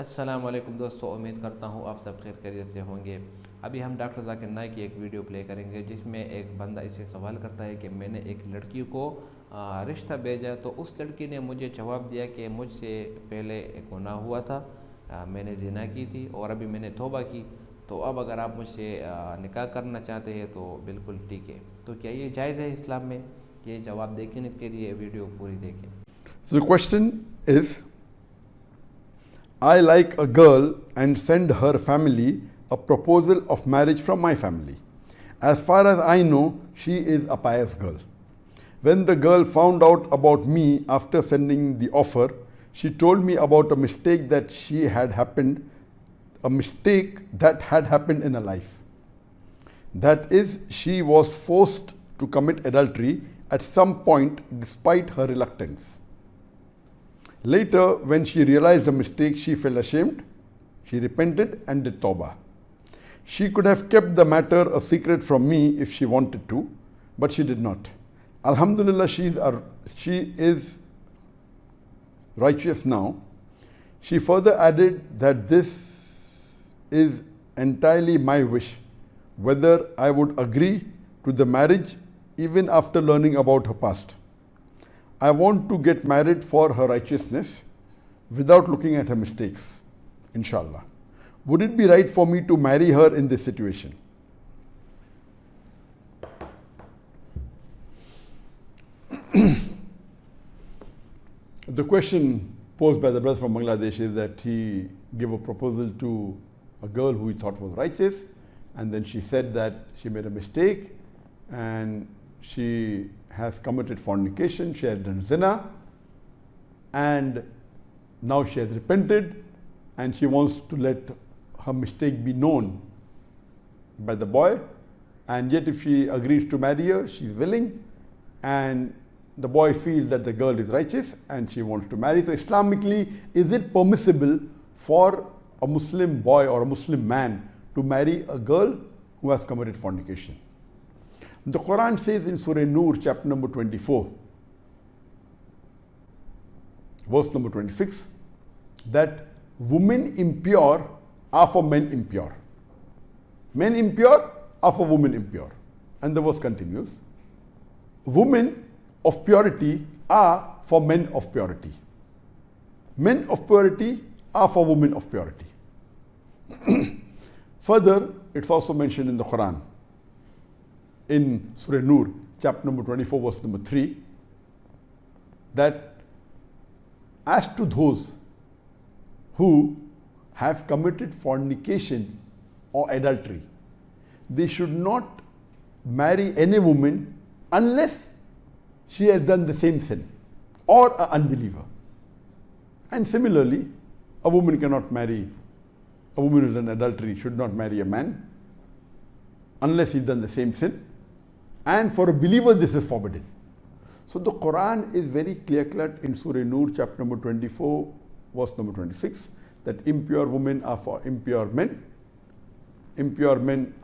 अस्सलाम वालेकुम दोस्तों, उम्मीद करता हूँ आप सब खैरियत से होंगे। अभी हम डॉक्टर ज़ाकिर नाइक की एक वीडियो प्ले करेंगे जिसमें एक बंदा इससे सवाल करता है कि मैंने एक लड़की को रिश्ता भेजा तो उस लड़की ने मुझे जवाब दिया कि मुझसे पहले एक गुनाह हुआ था, मैंने ज़िना की थी और अभी मैंने तौबा की, तो अब अगर आप मुझसे निकाह करना चाहते हैं तो बिल्कुल ठीक है। तो क्या ये जायज़ है इस्लाम में? ये जवाब देखने के लिए वीडियो पूरी देखें। So the question is, I like a girl and send her family a proposal of marriage from my family. As far as I know, she is a pious girl. When the girl found out about me after sending the offer, she told me about a mistake that had happened in her life. That is, she was forced to commit adultery at some point despite her reluctance. Later, when she realized the mistake, she felt ashamed. She repented and did tawbah. She could have kept the matter a secret from me if she wanted to, but she did not. Alhamdulillah, she is righteous now. She further added that this is entirely my wish, whether I would agree to the marriage even after learning about her past. I want to get married for her righteousness without looking at her mistakes, inshallah. Would it be right for me to marry her in this situation? The question posed by the brother from Bangladesh is that he gave a proposal to a girl who he thought was righteous, and then she said that she made a mistake and she has committed fornication, she has done zina, and now she has repented and she wants to let her mistake be known by the boy, and yet if she agrees to marry her, she is willing, and the boy feels that the girl is righteous and she wants to marry. So Islamically, is it permissible for a Muslim boy or a Muslim man to marry a girl who has committed fornication? The Quran says in Surah Nur, chapter number 24, verse number 26, that women impure are for men impure. Men impure are for women impure. And the verse continues, women of purity are for men of purity. Men of purity are for women of purity. Further, it's also mentioned in the Quran, in Surah Nur, chapter number 24, verse number 3, that as to those who have committed fornication or adultery, they should not marry any woman unless she has done the same sin or an unbeliever. And similarly, a woman cannot marry, a woman who has done adultery should not marry a man unless he's done the same sin. And for a believer, this is forbidden. So the Quran is very clear-cut in Surah Nur, chapter number 24, verse number 26, that impure women are for impure men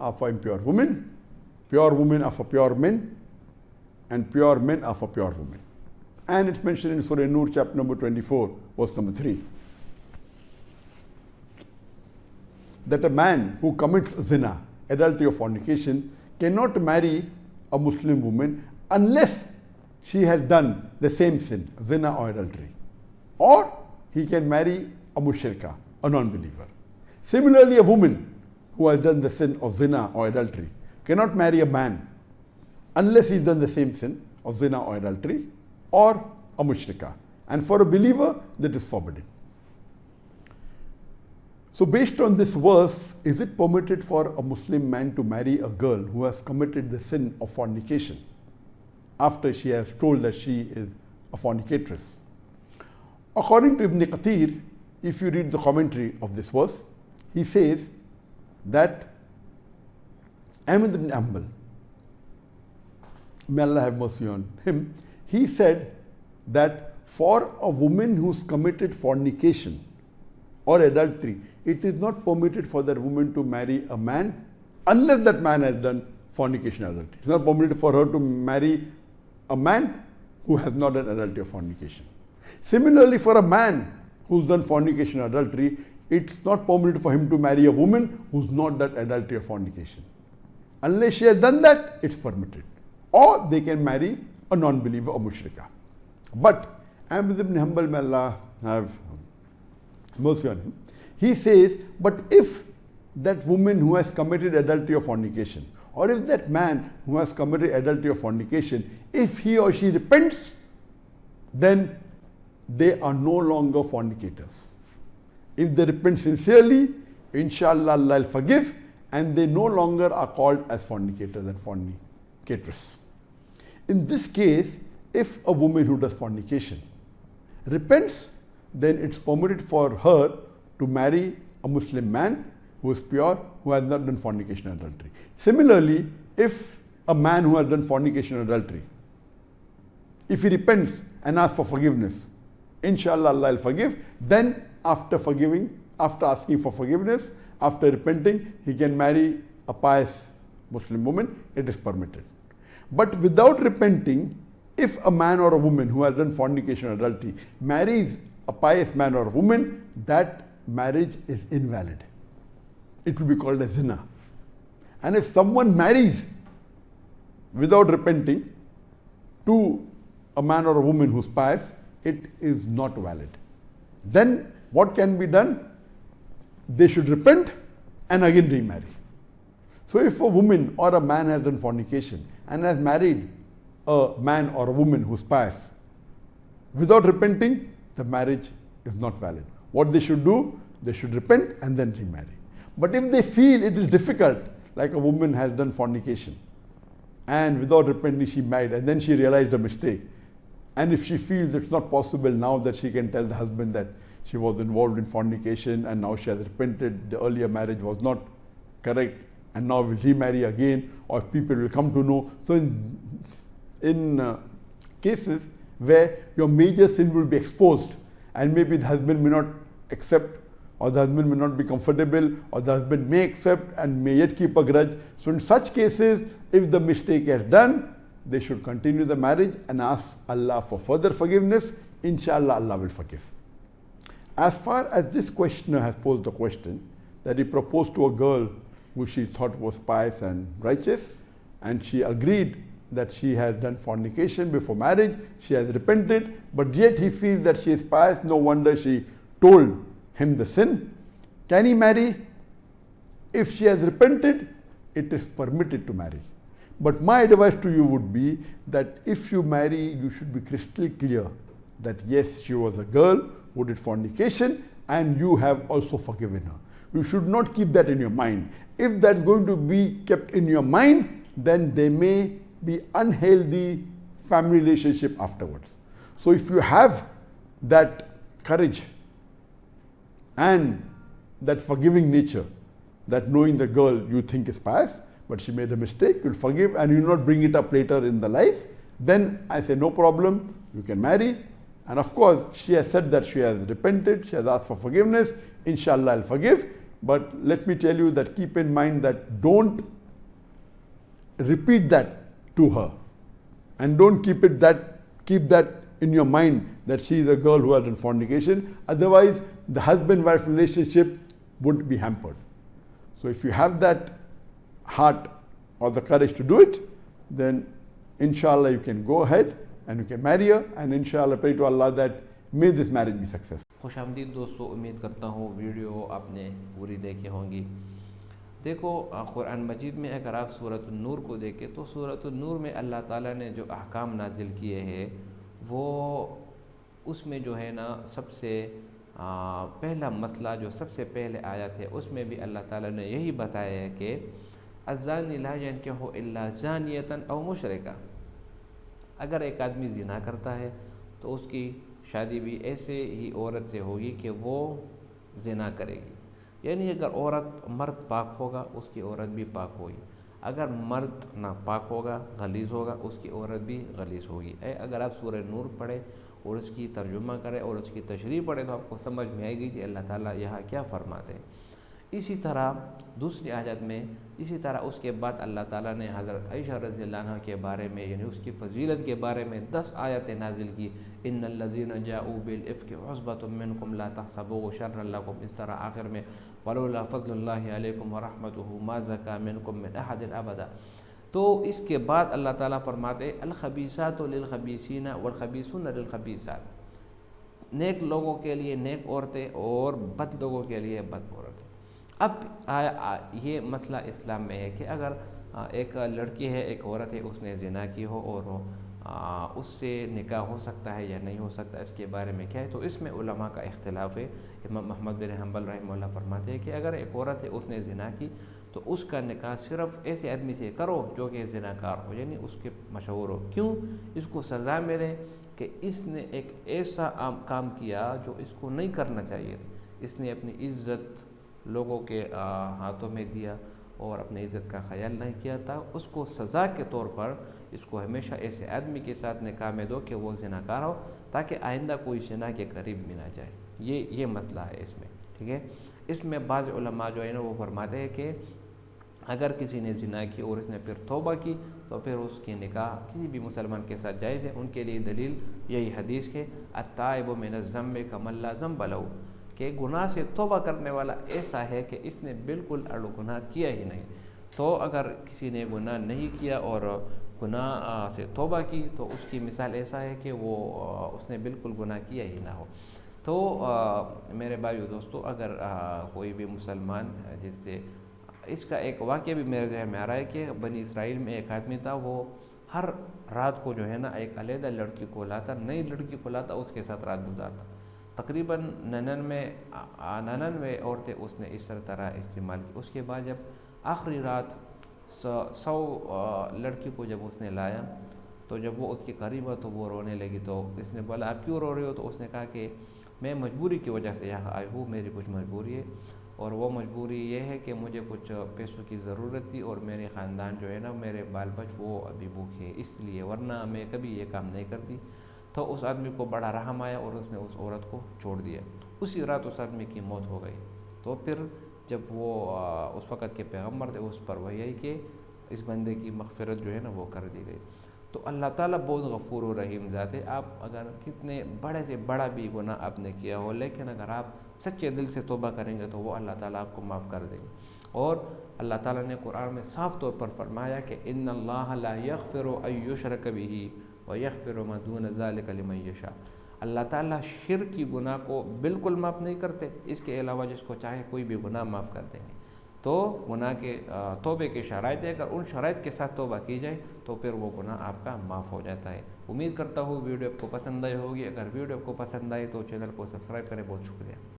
are for impure women, pure women are for pure men, and pure men are for pure women. And it's mentioned in Surah Nur, chapter number 24, verse number 3, that a man who commits zina, adultery or fornication, cannot marry a Muslim woman unless she has done the same sin, zina or adultery. Or he can marry a mushrika, a non-believer. Similarly, a woman who has done the sin of zina or adultery cannot marry a man unless he's done the same sin of zina or adultery or a mushrika. And for a believer, that is forbidden. So based on this verse, is it permitted for a Muslim man to marry a girl who has committed the sin of fornication after she has told that she is a fornicatress? According to Ibn Kathir, if you read the commentary of this verse, he says that Ahmad ibn Hanbal, may Allah have mercy on him, he said that for a woman who's committed fornication or adultery, it is not permitted for that woman to marry a man unless that man has done fornication or adultery. It's not permitted for her to marry a man who has not done adultery or fornication. Similarly, for a man who's done fornication or adultery, it's not permitted for him to marry a woman who's not that adultery or fornication. Unless she has done that, it's permitted. Or they can marry a non-believer or mushrika. But Ahmad ibn Hanbal, may Allah have mercy on him, he says, but if that woman who has committed adultery or fornication, or if that man who has committed adultery or fornication, if he or she repents, then they are no longer fornicators. If they repent sincerely, inshallah Allah will forgive, and they no longer are called as fornicators and fornicatress. In this case, if a woman who does fornication repents, then it's permitted for her to marry a Muslim man who is pure, who has not done fornication and adultery. Similarly, if a man who has done fornication and adultery, if he repents and asks for forgiveness, inshallah Allah will forgive. Then after forgiving, after asking for forgiveness, after repenting, he can marry a pious Muslim woman. It is permitted. But without repenting, if a man or a woman who has done fornication or adultery marries a pious man or a woman, that marriage is invalid. It will be called a zina. And if someone marries without repenting to a man or a woman who's pious, it is not valid. Then what can be done? They should repent and again remarry. So if a woman or a man has done fornication and has married a man or a woman who's pious, without repenting, the marriage is not valid. What they should do? They should repent and then remarry. But if they feel it is difficult, like a woman has done fornication and without repenting she married and then she realized a mistake, and if she feels it's not possible now that she can tell the husband that she was involved in fornication and now she has repented, the earlier marriage was not correct and now will remarry again, or people will come to know. So in cases where your major sin will be exposed and maybe the husband may not accept, or the husband may not be comfortable, or the husband may accept and may yet keep a grudge. So in such cases, if the mistake is done, they should continue the marriage and ask Allah for further forgiveness. Inshallah, Allah will forgive. As far as this questioner has posed the question that he proposed to a girl who she thought was pious and righteous, and she agreed that she has done fornication before marriage, she has repented, but yet he feels that she is pious, no wonder she told him the sin. Can he marry? If she has repented, it is permitted to marry. But my advice to you would be that if you marry, you should be crystal clear that yes, she was a girl who did fornication and you have also forgiven her. You should not keep that in your mind. If that's going to be kept in your mind, then there may be unhealthy family relationship afterwards. So if you have that courage and that forgiving nature, that knowing the girl you think is pious, but she made a mistake, you'll forgive and you'll not bring it up later in the life, then I say no problem, you can marry. And of course, she has said that she has repented, she has asked for forgiveness, inshallah I'll forgive. But let me tell you that keep in mind that don't repeat that to her. And don't keep that in your mind that she is a girl who has done fornication. Otherwise, the husband-wife relationship would be hampered. So if you have that heart or the courage to do it, then inshallah you can go ahead and you can marry her, and inshallah pray to Allah that may this marriage be successful. खुशामदीद दोस्तों, उम्मीद करता हूँ video आपने पूरी देखी होंगी। देखो, कुरान मजीद में अगर आप सूरत नूर को देखें तो सूरत नूर में अल्लाह ताला ने जो अहकाम नाजिल किए हैं वो उसमें जो है ना सबसे पहला मसला जो सबसे पहले आयत है उसमें भी अल्लाह ताला ने यही बताया है कि अज़्ज़ानी ला यनकिहु इल्ला ज़ानियतन औ मुशरिका। अगर एक आदमी ज़िना करता है तो उसकी शादी भी ऐसे ही औरत से होगी कि वो ज़िना करेगी। यानी अगर मर्द पाक होगा उसकी औरत भी पाक होगी, अगर मर्द नापाक होगा, गलीज़ होगा, उसकी औरत भी गलीज़ होगी। अगर आप सूरह नूर पढ़े और उसकी तर्जुमा करें और उसकी तशरीह पढ़ें तो आपको समझ में आएगी कि अल्लाह ताला यहाँ क्या फ़रमाते हैं। اسی طرح دوسری آیت میں اسی طرح اس کے بعد اللہ تعالیٰ نے حضرت عائشہ رضی اللہ عنہ کے بارے میں یعنی اس کی فضیلت کے بارے میں 10 آیتیں نازل کی. ان الذین جاؤوا بالافک عصبۃ منکم لا تحسبوه شرا لکم، اس طرح آخر میں ولولا فضل اللہ علیکم ورحمتہ ما زکا منکم من احد ابدا. تو اس کے بعد اللہ تعالیٰ فرماتے الخبیثات للخبیثین والخبیثون للخبیثات، نیک لوگوں کے لیے نیک عورتیں اور بد لوگوں کے لیے بد عورتیں. اب یہ مسئلہ اسلام میں ہے کہ اگر ایک لڑکی ہے ایک عورت ہے اس نے زنا کی ہو اور اس سے نکاح ہو سکتا ہے یا نہیں ہو سکتا، اس کے بارے میں کیا ہے؟ تو اس میں علماء کا اختلاف ہے. امام احمد بن حنبل رحمہ اللہ فرماتے ہیں کہ اگر ایک عورت ہے اس نے زنا کی تو اس کا نکاح صرف ایسے آدمی سے کرو جو کہ زناکار ہو، یعنی اس کے مشہور ہو. کیوں؟ اس کو سزا ملے کہ اس نے ایک ایسا کام کیا جو اس کو نہیں کرنا چاہیے تھا. اس نے اپنی عزت لوگوں کے ہاتھوں میں دیا اور اپنی عزت کا خیال نہیں کیا تھا. اس کو سزا کے طور پر اس کو ہمیشہ ایسے آدمی کے ساتھ نکاح میں دو کہ وہ زناکار ہو، تاکہ آئندہ کوئی زنا کے قریب بھی نہ جائے. یہ مسئلہ ہے اس میں، ٹھیک ہے. اس میں بعض علماء جو ہے نا وہ فرماتے ہیں کہ اگر کسی نے زنا کی اور اس نے پھر توبہ کی تو پھر اس کی نکاح کسی بھی مسلمان کے ساتھ جائز ہے. ان کے لیے دلیل یہی حدیث ہے التائب من الذنب کمن لا ذنب لہ، کہ گناہ سے توبہ کرنے والا ایسا ہے کہ اس نے بالکل گناہ کیا ہی نہیں. تو اگر کسی نے گناہ نہیں کیا اور گناہ سے توبہ کی تو اس کی مثال ایسا ہے کہ وہ اس نے بالکل گناہ کیا ہی نہ ہو. تو میرے بھائیو دوستو، اگر کوئی بھی مسلمان جس سے اس کا ایک واقعہ بھی میرے ذہن میں آ رہا ہے کہ بنی اسرائیل میں ایک آدمی تھا، وہ ہر رات کو جو ہے نا ایک علیحدہ لڑکی کو لاتا، نئی لڑکی کو لاتا، اس کے ساتھ رات گزارتا. تقریباً 99 عورتیں اس نے اس طرح استعمال کی. اس کے بعد جب آخری رات 100 لڑکی کو جب اس نے لایا تو جب وہ اس کے قریب ہوا تو وہ رونے لگی. تو اس نے بولا آپ کیوں رو رہے ہو؟ تو اس نے کہا کہ میں مجبوری کی وجہ سے یہاں آئی ہوں، میری کچھ مجبوری ہے، اور وہ مجبوری یہ ہے کہ مجھے کچھ پیسوں کی ضرورت تھی اور میرے خاندان جو ہے نا میرے بال بچ وہ ابھی بھوکے، اس لیے، ورنہ میں کبھی یہ کام نہیں کرتی. تو اس آدمی کو بڑا رحم آیا اور اس نے اس عورت کو چھوڑ دیا. اسی رات اس آدمی کی موت ہو گئی. تو پھر جب وہ اس وقت کے پیغمبر تھے اس پر وحی آئی کہ اس بندے کی مغفرت جو ہے نا وہ کر دی گئی. تو اللہ تعالیٰ بہت غفور و رحیم ذات ہے. آپ اگر کتنے بڑے سے بڑا بھی گناہ آپ نے کیا ہو، لیکن اگر آپ سچے دل سے توبہ کریں گے تو وہ اللہ تعالیٰ آپ کو معاف کر دیں گے. اور اللہ تعالیٰ نے قرآن میں صاف طور پر فرمایا کہ ان اللہ لا یغفر ان یشرک بہ ویغفر ما دون ذلک لمن یشاء. اللہ تعالیٰ شرک کی گناہ کو بالکل معاف نہیں کرتے، اس کے علاوہ جس کو چاہے کوئی بھی گناہ معاف کر دیں گے. تو گناہ کے توبے کے شرائط ہے، اگر ان شرائط کے ساتھ توبہ کی جائے تو پھر وہ گناہ آپ کا معاف ہو جاتا ہے. امید کرتا ہوں ویڈیو آپ کو پسند آئی ہوگی. اگر ویڈیو آپ کو پسند آئی تو چینل کو سبسکرائب کریں. بہت شکریہ.